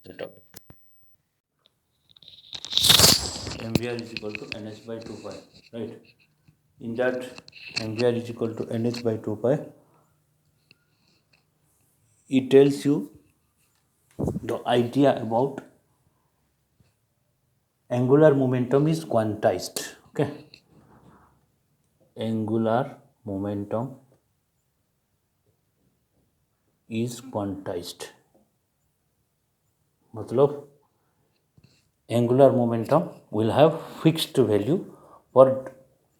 the topic. MVR is equal to NH by 2 pi, right? In that MVR is equal to NH by 2 pi, it tells you the idea about angular momentum is quantized. Okay, angular momentum is quantized. मतलब angular momentum will have fixed value for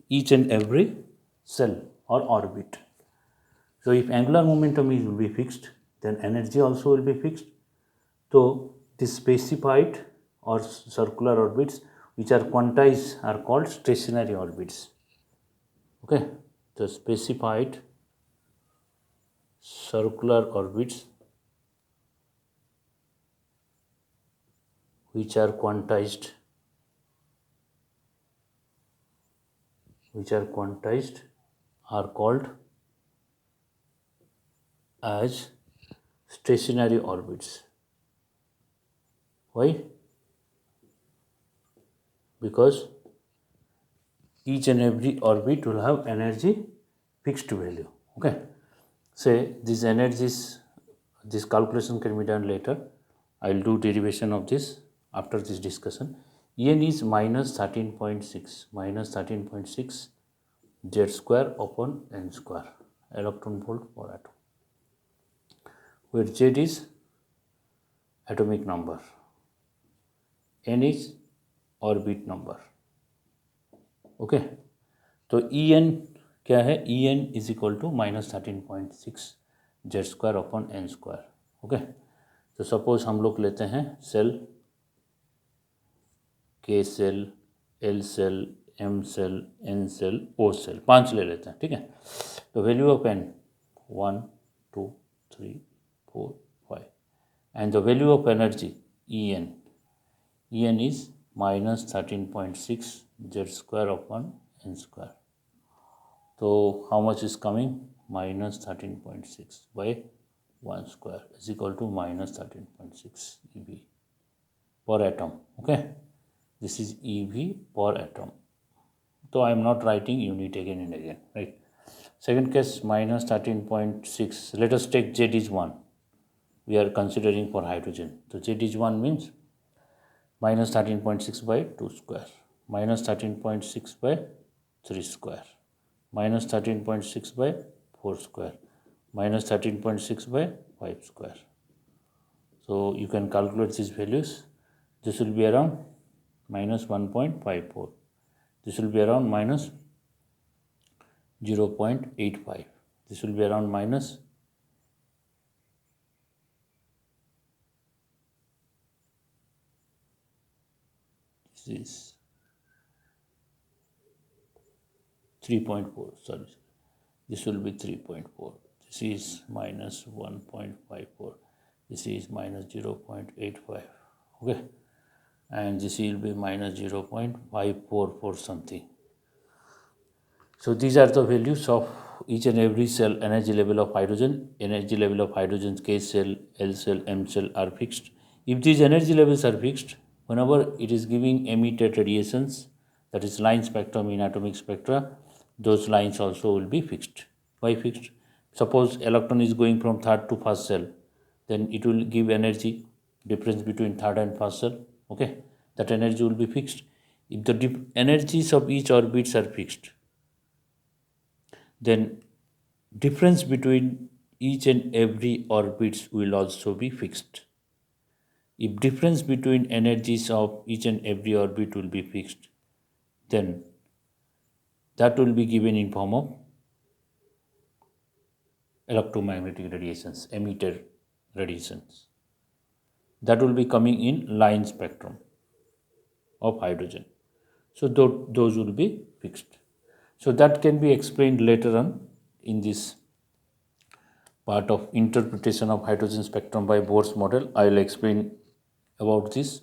each and every cell or orbit. So if angular momentum will be fixed, then energy also will be fixed. So the specified or circular orbits which are quantized are called stationary orbits. Okay, the specified circular orbits which are quantized are called as stationary orbits. Why? Because each and every orbit will have energy fixed value. Okay, say these energies, this calculation can be done later. I'll do derivation of this after this discussion. En is minus 13.6 z square upon n square electron volt per atom, where z is atomic number, n is orbit number. Okay, तो En क्या है? En is equal to -13.6 z square upon n square. Okay, तो suppose हम लोग लेते हैं cell, K cell, L cell, M cell, N cell, O cell, 5 ले लेते हैं. ठीक है, तो value of N 1 2 3 4 5 and the value of energy En is -13.6 z square upon n square. So how much is coming? -13.6 by 1 square is equal to -13.6 eV per atom. Okay, this is eV per atom. So I am not writing unit again and again, right? Second case, -13.6. Let us take Z is 1. We are considering for hydrogen. So Z is 1 means -13.6 by 2 square, -13.6 by 3 square, -13.6 by 4 square, -13.6 by 5 square. So you can calculate these values. This will be around -1.54. This will be around -0.85. This will be around minus 3.4. Sorry, this will be 3.4. This is -1.54. This is -0.85. Okay, and this will be -0.544 something. So these are the values of each and every cell energy level of hydrogen. Energy level of hydrogen, K cell, L cell, M cell are fixed. If these energy levels are fixed, whenever it is giving emitted radiations, that is line spectrum in atomic spectra, those lines also will be fixed. Why fixed? Suppose electron is going from third to first cell, then it will give energy difference between third and first cell. Okay, that energy will be fixed. If the energies of each orbits are fixed, then difference between each and every orbits will also be fixed. If difference between energies of each and every orbit will be fixed, then that will be given in form of electromagnetic radiations, emitted radiations. That will be coming in line spectrum of hydrogen. So those will be fixed. So that can be explained later on in this part of interpretation of hydrogen spectrum by Bohr's model. I will explain about this.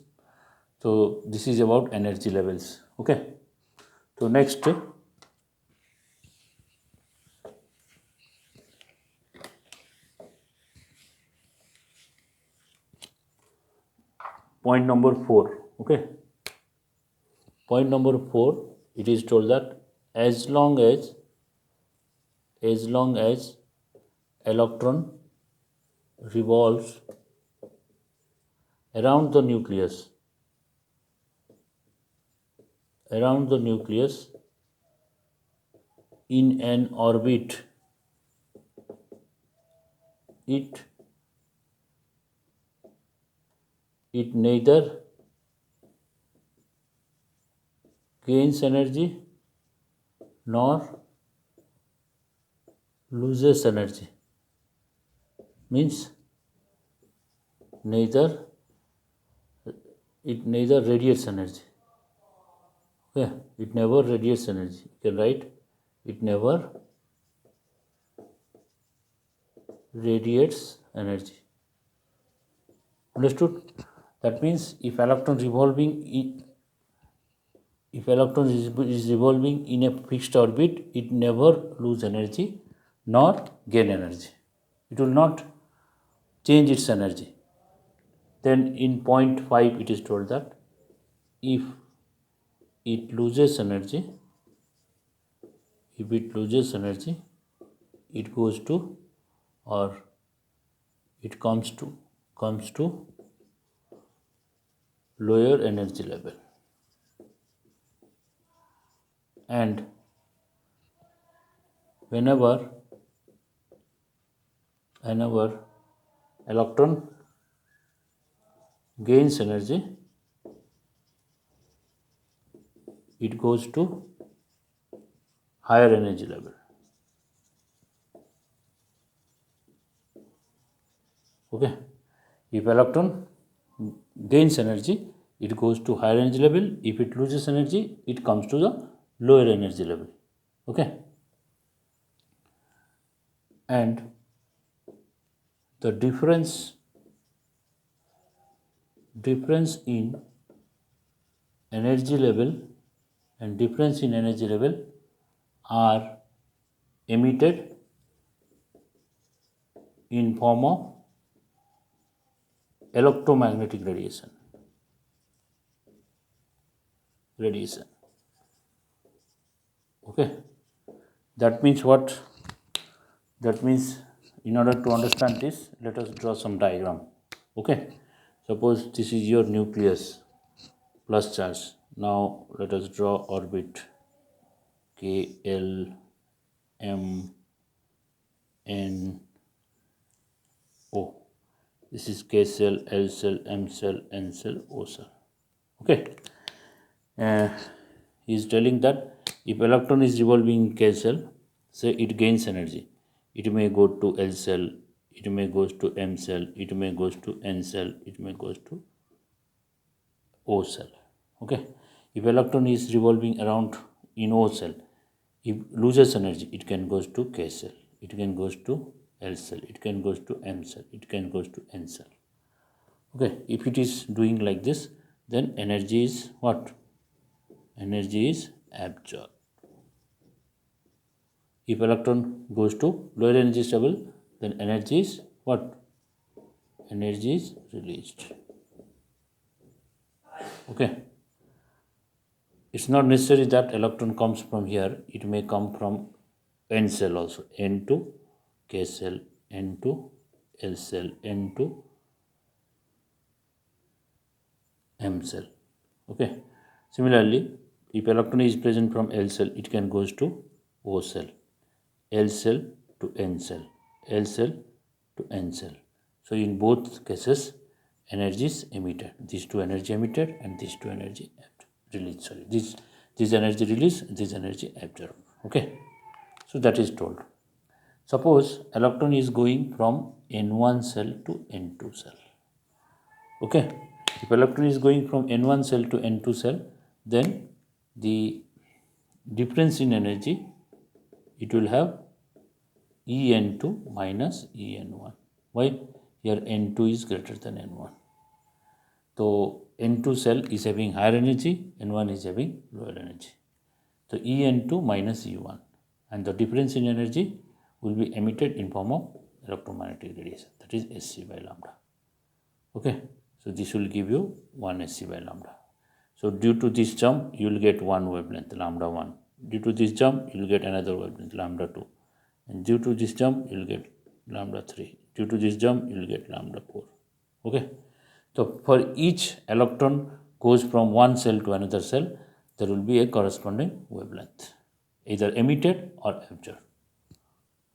So this is about energy levels. Okay, so next, point number 4. Okay. Point number 4, it is told that as long as electron revolves around the nucleus in an orbit, it neither gains energy nor loses energy. Means neither radiates energy. Okay, it never radiates energy. You can write it never radiates energy. Understood? That means if electron is revolving in a fixed orbit, it never lose energy nor gain energy. It will not change its energy. Then in point 5 it is told that if it loses energy, it goes to, or it comes to lower energy level. And whenever electron gains energy, it goes to higher energy level. Okay, if electron gains energy, it goes to higher energy level. If it loses energy, it comes to the lower energy level. Okay, and the difference in energy level are emitted in form of electromagnetic radiation. Okay, that means what? That means in order to understand this, let us draw some diagram. Okay, suppose this is your nucleus plus charge. Now let us draw orbit K, L, M, N, O. This is K cell, L cell, M cell, N cell, O cell. Okay. He is telling that if electron is revolving in K cell, say it gains energy. It may go to L cell, it may goes to M cell, it may goes to N cell, it may goes to O cell. Okay. If electron is revolving around in O cell, if loses energy, it can goes to K cell, it can goes to L cell, it can goes to M cell, it can goes to N cell. Okay, if it is doing like this, then energy is what? Energy is absorbed. If electron goes to lower energy level, then energy is what? Energy is released. Okay. It's not necessary that electron comes from here. It may come from N cell also. N to K cell, N to L cell, N to M cell. Okay. Similarly, if electron is present from L cell, it can goes to O cell, L cell to N cell, L cell to N cell. So in both cases, energy is emitted. These two energy emitted and these two energy released. Sorry, this energy release, this energy absorbed. Okay. So that is told. Suppose electron is going from N1 cell to N2 cell. Okay. If electron is going from N1 cell to N2 cell, then the difference in energy, it will have En2 minus En1. Why? Here N2 is greater than N1. So N2 cell is having higher energy, N1 is having lower energy. So En2 minus E1, and the difference in energy will be emitted in form of electromagnetic radiation, that is Sc by lambda. Okay, So this will give you 1 SC by lambda. So due to this jump, you will get one wavelength, lambda 1. Due to this jump, you will get another wavelength, lambda 2. And due to this jump, you will get lambda 3. Due to this jump, you will get lambda 4. Okay. So for each electron goes from one cell to another cell, there will be a corresponding wavelength, either emitted or absorbed.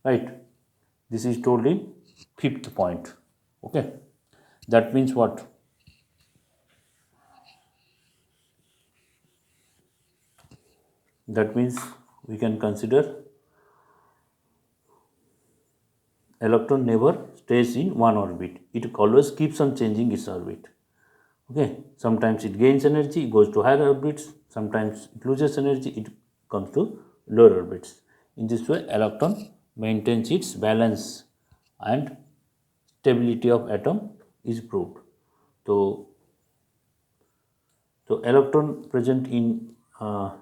Right. This is told in 5th point. Okay. That means what? That means we can consider electron never stays in one orbit. It always keeps on changing its orbit. Okay. Sometimes it gains energy, it goes to higher orbits. Sometimes it loses energy, it comes to lower orbits. In this way, electron maintains its balance and stability of atom is proved. So electron present in higher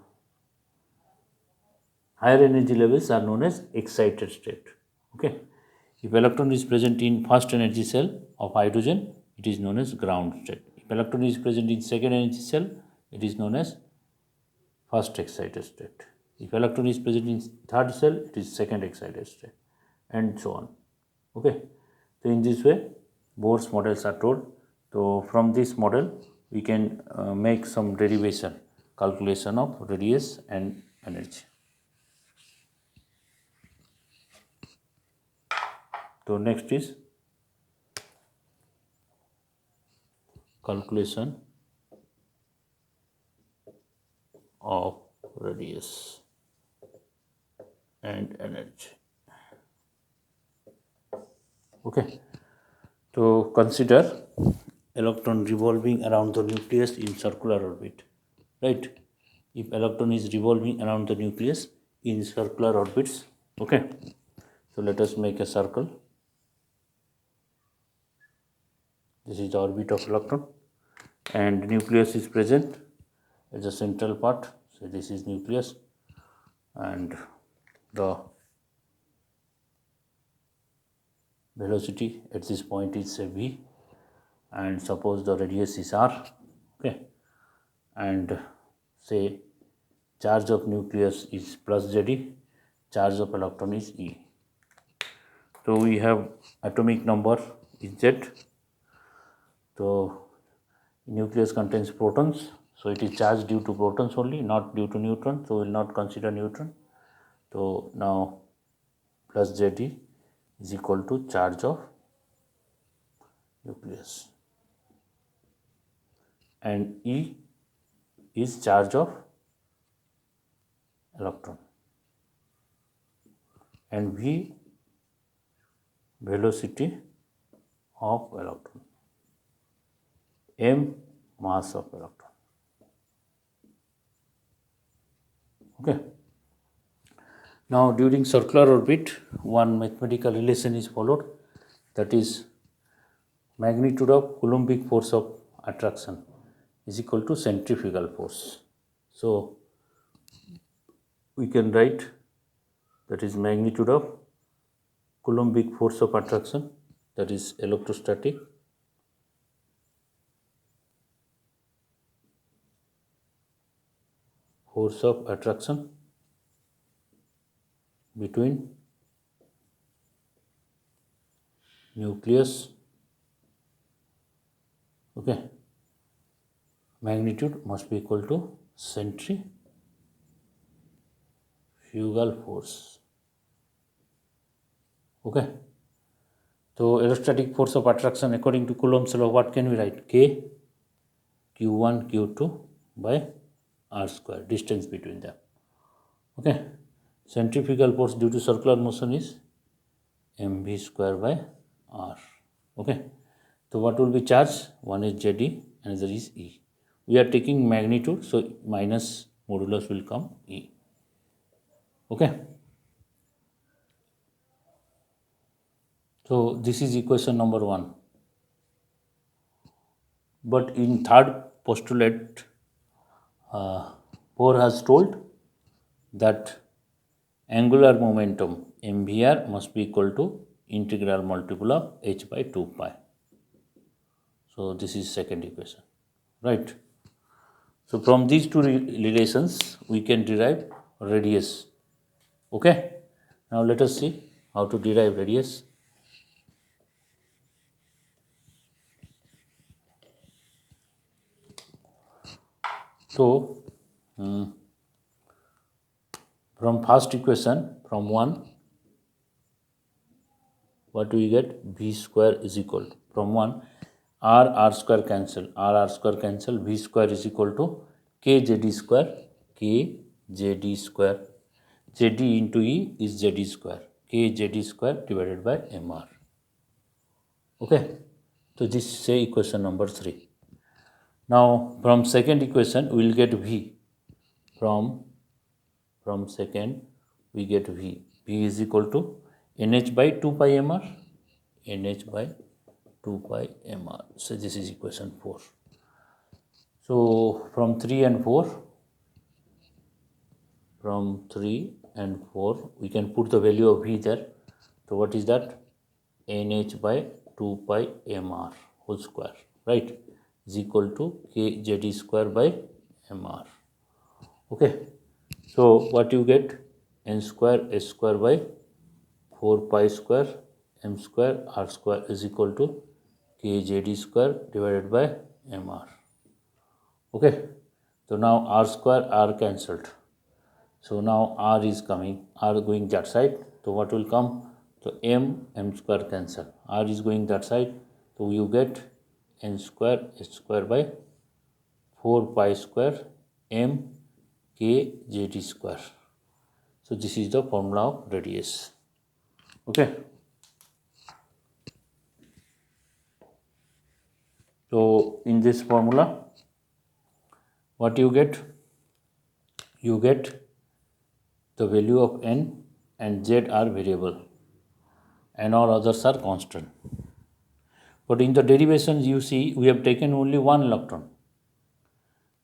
energy levels are known as excited state. Okay. If electron is present in first energy cell of hydrogen, it is known as ground state. If electron is present in second energy cell, it is known as first excited state. If electron is present in third cell, it is second excited state, and so on. Okay. So in this way, Bohr's models are told. So from this model, we can make some derivation, calculation of radius and energy. So next is calculation of radius and energy. Okay. So consider electron revolving around the nucleus in circular orbit, right? If electron is revolving around the nucleus in circular orbits, okay. So let us make a circle. This is the orbit of electron, and nucleus is present as the central part. So this is nucleus, and the velocity at this point is v, and suppose the radius is r. Okay, and say charge of nucleus is plus Zd, charge of electron is E. So we have atomic number is Z. So nucleus contains protons, so it is charged due to protons only, not due to neutron. So we will not consider neutron. So now plus Zd is equal to charge of nucleus, and E is charge of electron, and V velocity of electron, M mass of electron. Okay. Now during circular orbit, one mathematical relation is followed, that is magnitude of Coulombic force of attraction is equal to centrifugal force. So we can write that is magnitude of Coulombic force of attraction, that is electrostatic force of attraction between nucleus, okay, magnitude must be equal to centrifugal force. Okay. So electrostatic force of attraction according to Coulomb's law, what can we write? K Q1 Q2 by R square, distance between them. Okay. Centrifugal force due to circular motion is mv square by r. Okay. So what will be charge? One is Zd, another is E. We are taking magnitude, so minus modulus will come E. Okay. So this is equation number 1. But in third postulate, Bohr has told that angular momentum mvr must be equal to integral multiple of h by 2 pi. So this is second equation, right? So from these two relations, we can derive radius. Okay. Now let us see how to derive radius. So from first equation, from 1, what do we get? V square is equal to, from 1, r square cancel, V square is equal to kjd square, jd into E is jd square, kjd square divided by mr. Okay, so this is say equation number 3. Now from second equation we will get V. From second we get V. V is equal to nh by 2 pi mr, nh by 2 pi mr. So this is equation 4. So from 3 and 4, we can put the value of V there. So what is that? nh by 2 pi mr whole square, right, is equal to kjd square by mr. Okay, so what you get? N square s square by 4 pi square m square r square is equal to kjd square divided by mr. Okay, so now r square r cancelled. So now r is coming, r going that side. So what will come? So m square cancel. R is going that side. So you get n square s square by 4 pi square m k jd square. So this is the formula of radius. Okay. So in this formula, what you get? You get the value of n and z are variable and all others are constant. But in the derivations you see we have taken only one electron.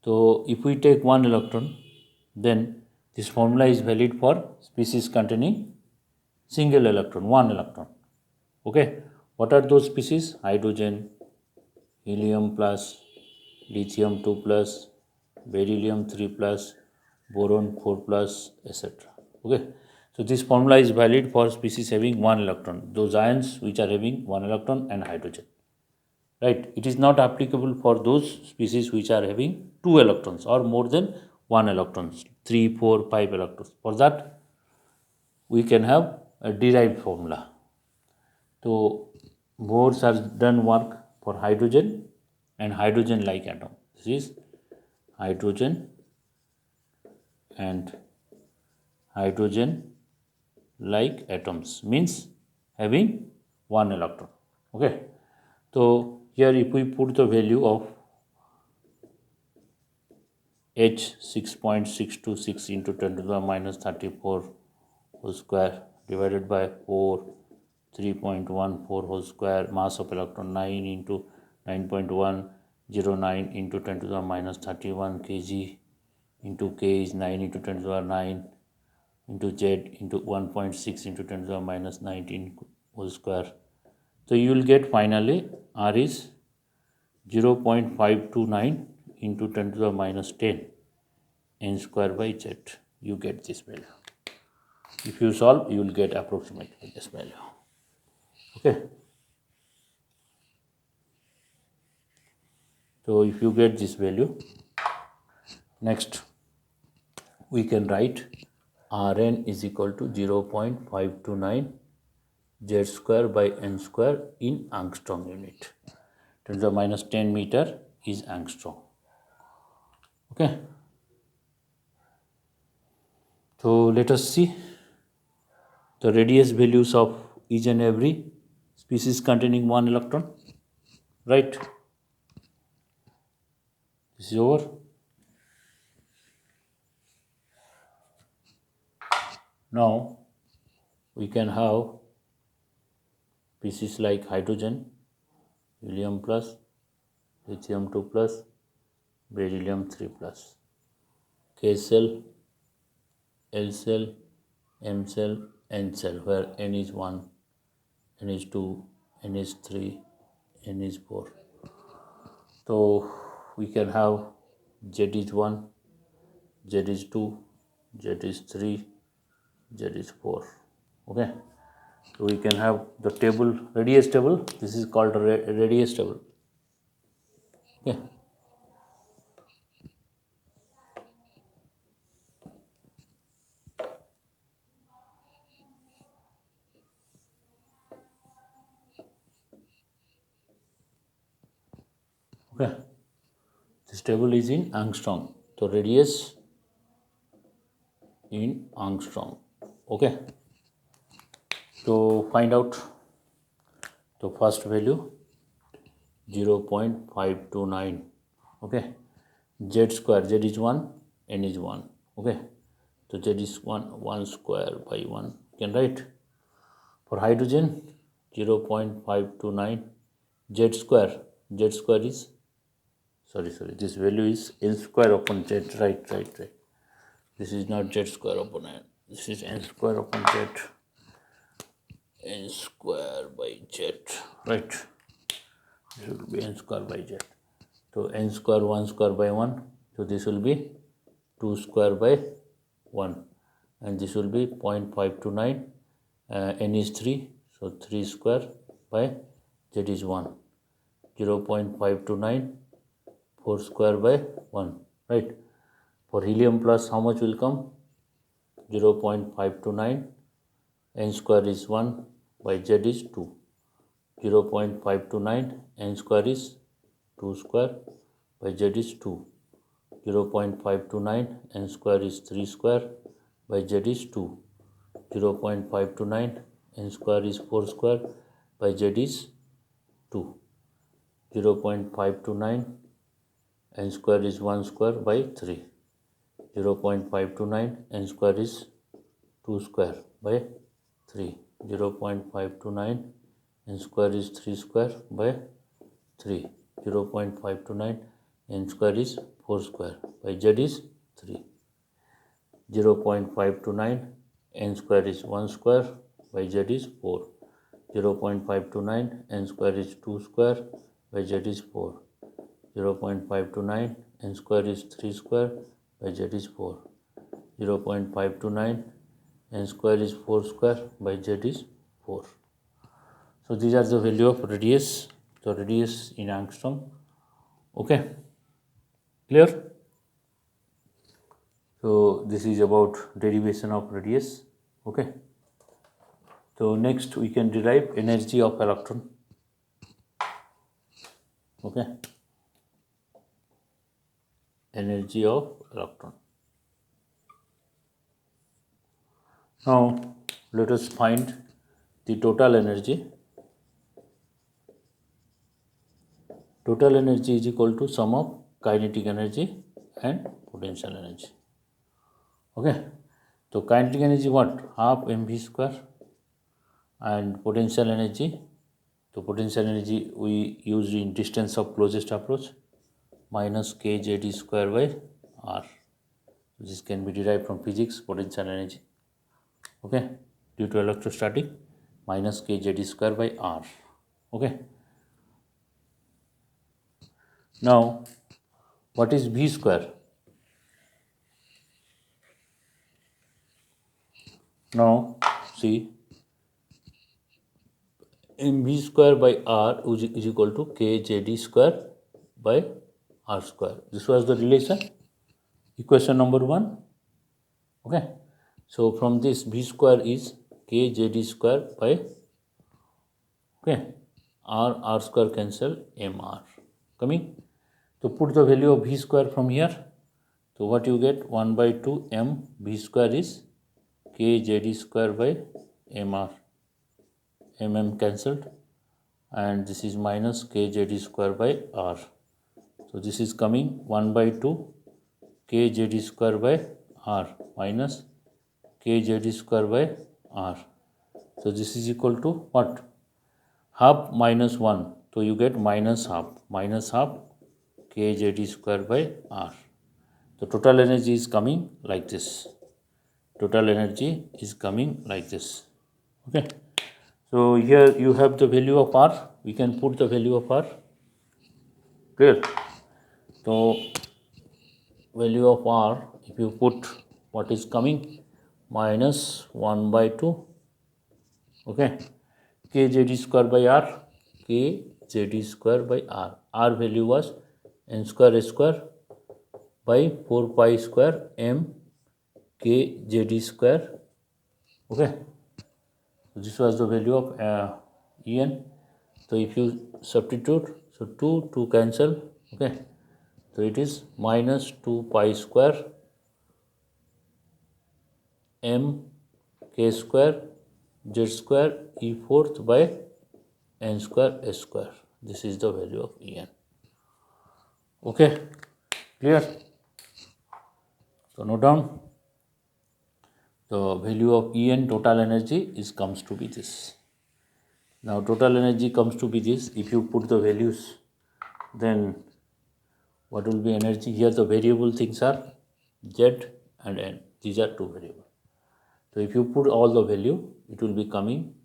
So if we take one electron, then this formula is valid for species containing single electron, one electron. Okay, what are those species? Hydrogen, helium plus, lithium 2 plus, beryllium 3 plus, boron 4 plus, etc. Okay, so this formula is valid for species having one electron, those ions which are having one electron and hydrogen. Right, it is not applicable for those species which are having 2 electrons or more than 1 electrons, 3, 4, 5 electrons. For that, we can have a derived formula. So, Bohr has done work for hydrogen and hydrogen-like atom. This is hydrogen and hydrogen-like atoms, means having 1 electron. Okay, so here if we put the value of H 6.626 into 10 to the minus 34 whole square divided by 4, 3.14 whole square, mass of electron 9 into 9.109 into 10 to the minus 31 kg into K is 9 into 10 to the 9 into Z into 1.6 into 10 to the minus 19 whole square. So you will get finally R is 0.529 into 10 to the minus 10 n square by z. You get this value. If you solve, you will get approximately this value. Okay. So if you get this value, next we can write Rn is equal to 0.529 z square by n square in angstrom unit. 10 to the minus 10 meter is angstrom. Okay. So let us see the radius values of each and every species containing one electron. Right. This is over. Now we can have species like hydrogen, helium plus, lithium 2 plus, beryllium 3 plus, K cell, L cell, M cell, N cell, where N is 1, N is 2, N is 3, N is 4. So we can have Z is 1, Z is 2, Z is 3, Z is 4. Okay. So we can have the table, radius table. This is called a radius table. Okay. Okay. This table is in angstrom. So radius in angstrom. Okay. So find out the first value 0.529. Okay. Z square, Z is 1, N is 1. Okay. So Z is 1 square by 1. You can write. For hydrogen 0.529 Z square. Z square is this value is N square upon Z. Right. This is not Z square upon N. This is N square upon Z. N square by Z. Right. This will be N square by Z. So N square 1 square by 1. So this will be 2 square by 1. And this will be 0.529. N is 3. So 3 square by Z is 1. 0.529. 4 square by 1. Right. For helium plus, how much will come? 0.529. N square is 1 by Z is 2. 0.529. N square is 2 square by Z is 2. 0.529. N square is 3 square by Z is 2. 0.529. N square is 4 square by Z is 2. 0.529. N square is 1 square by 3. 0.529. N square is 2 square by 3. 0.529. N square is 3 square by 3. 0.529. N square is 4 square by Z is 3. 0.529. N square is 1 square by Z is 4. 0.529. N square is 2 square by Z is 4. 0.529. N square is 3 square by Z is 4. 0.529. N square is 4 square by Z is 4. So these are the value of radius. So radius in angstrom. Okay. Clear? So this is about derivation of radius. Okay. So next we can derive energy of electron. Okay. Energy of electron. Now let us find the total energy. Total energy is equal to sum of kinetic energy and potential energy. Okay. So kinetic energy what? Half mv square, and potential energy. So potential energy we use in distance of closest approach, minus kZd square by r. This can be derived from physics, potential energy. Okay. Due to electrostatic, minus kZd square by r. Okay. Now what is v square? Now see, mv square by r is equal to kZd square by r square. This was the relation, equation number 1. Okay. So from this v square is kZd square by, okay, r square cancel, mr coming. So put the value of v square from here. So what you get? 1 by 2 m v square is kZd square by mr. Cancelled, and this is minus kZd square by r. So this is coming 1 by 2 kZd square by r minus kZd square by r. So this is equal to what? Half minus 1. So you get minus half kZd square by r. The total energy is coming like this. Total energy is coming like this. Okay. So here you have the value of r. We can put the value of r. Clear? So value of R, if you put what is coming, minus 1 by 2, okay, kz square by R, kz square by R value was n square s square by 4 pi square m kz square, okay. So this was the value of En. So if you substitute, so 2 cancel, okay. So it is minus 2 pi square m k square z square e fourth by n square s square. This is the value of En. Okay, clear? So note down the value of En total energy is comes to be this. Now total energy comes to be this. If you put the values, then what will be energy? Here the variable things are Z and N. These are two variables. So if you put all the value, it will be coming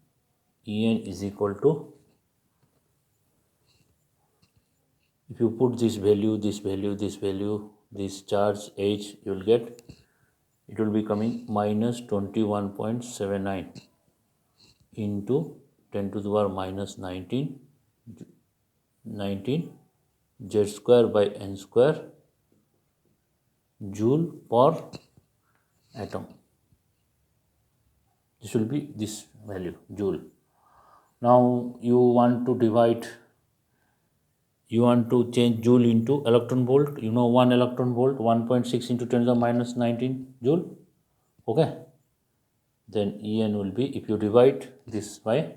En is equal to, if you put this value, this value, this value, this charge H, you will get, it will be coming minus 21.79 into 10 to the power minus 19 z square by n square joule per atom. This will be this value, joule. Now you want to divide, you want to change joule into electron volt. You know 1 electron volt, 1.6 into 10 to the minus 19 joule, okay. Then En will be, if you divide this by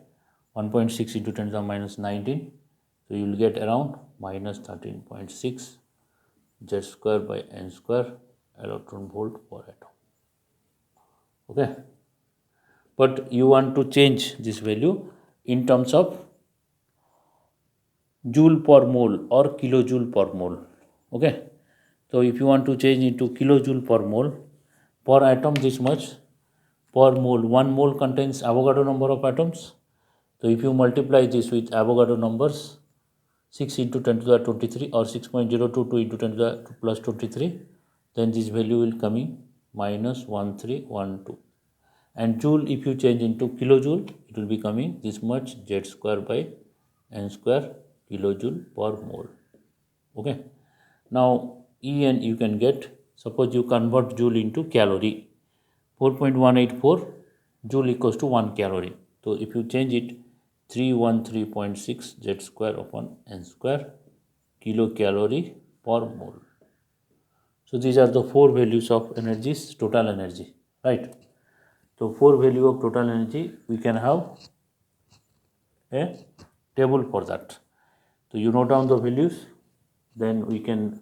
1.6 into 10 to the minus 19, so you will get around minus 13.6 z square by n square electron volt per atom, okay. But you want to change this value in terms of joule per mole or kilojoule per mole, okay. So if you want to change into kilojoule per mole, per atom this much, per mole, 1 mole contains Avogadro number of atoms. So if you multiply this with Avogadro numbers, 6 into 10 to the 23 or 6.022 into 10 to the plus 23, then this value will coming minus 1312. And joule, if you change into kilojoule, it will be coming this much, z square by n square kilojoule per mole, okay. Now En you can get, suppose you convert joule into calorie, 4.184 joule equals to 1 calorie. So if you change it, 313.6 z square upon n square kilocalorie per mole. So these are the 4 values of energies, total energy, right? So 4 value of total energy, we can have a table for that. So you note down the values, then we can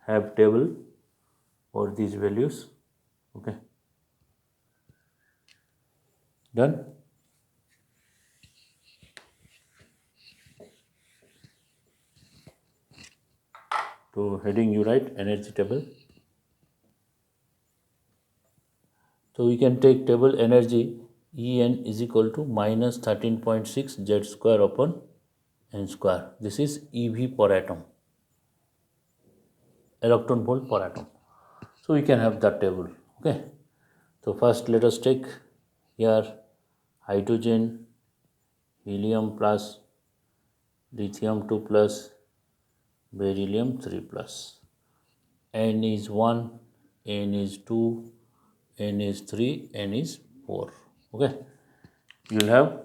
have table for these values, okay. Done? So heading you write energy table. So we can take table energy En is equal to minus 13.6 z square upon n square. This is EV per atom, electron volt per atom. So we can have that table, okay. So first let us take here hydrogen, helium plus, lithium 2 plus, beryllium 3 plus. N is 1, N is 2, N is 3, N is 4, okay. You will have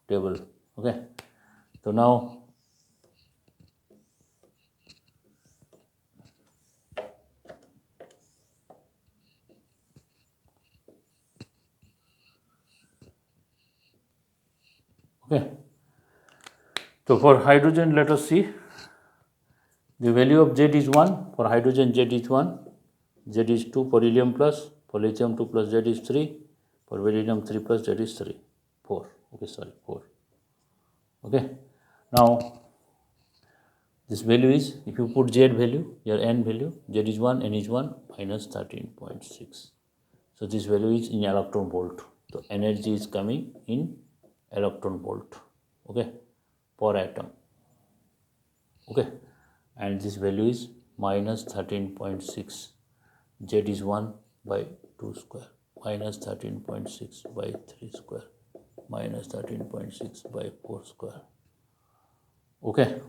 table, okay. So now okay. So for hydrogen, let us see. The value of Z is 1. For hydrogen, Z is 1. Z is 2 for helium plus. For lithium 2 plus Z is 3. For beryllium 3 plus Z is 3. 4. Okay, sorry, 4. Okay. Now, this value is, if you put Z value, your N value, Z is 1, N is 1, minus 13.6. So this value is in electron volt. So energy is coming in electron volt, okay, per atom. Okay, and this value is minus 13.6. Z is 1 by 2 square, minus 13.6 by 3 square, minus 13.6 by 4 square. Okay,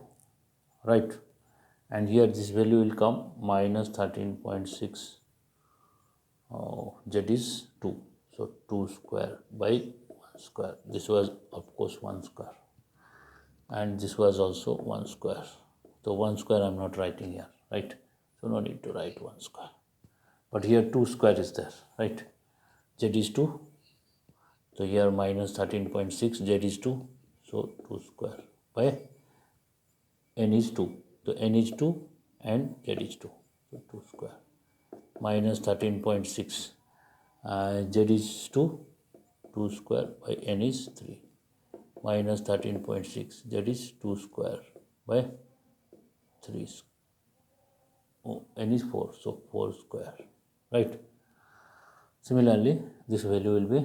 right, and here this value will come minus 13.6. Z is 2, so 2 square by 1 square. This was of course 1 square, and this was also 1 square. So 1 square I am not writing here, right? So no need to write 1 square, but here 2 square is there, right? Z is 2, so here minus 13.6, Z is 2, so 2 square by n is 2, so n is 2 and Z is 2, so 2 square minus 13.6, Z is 2, 2 square by n is 3, minus 13.6, Z is 2 square by 3, n is 4, so 4 square, right? Similarly, this value will be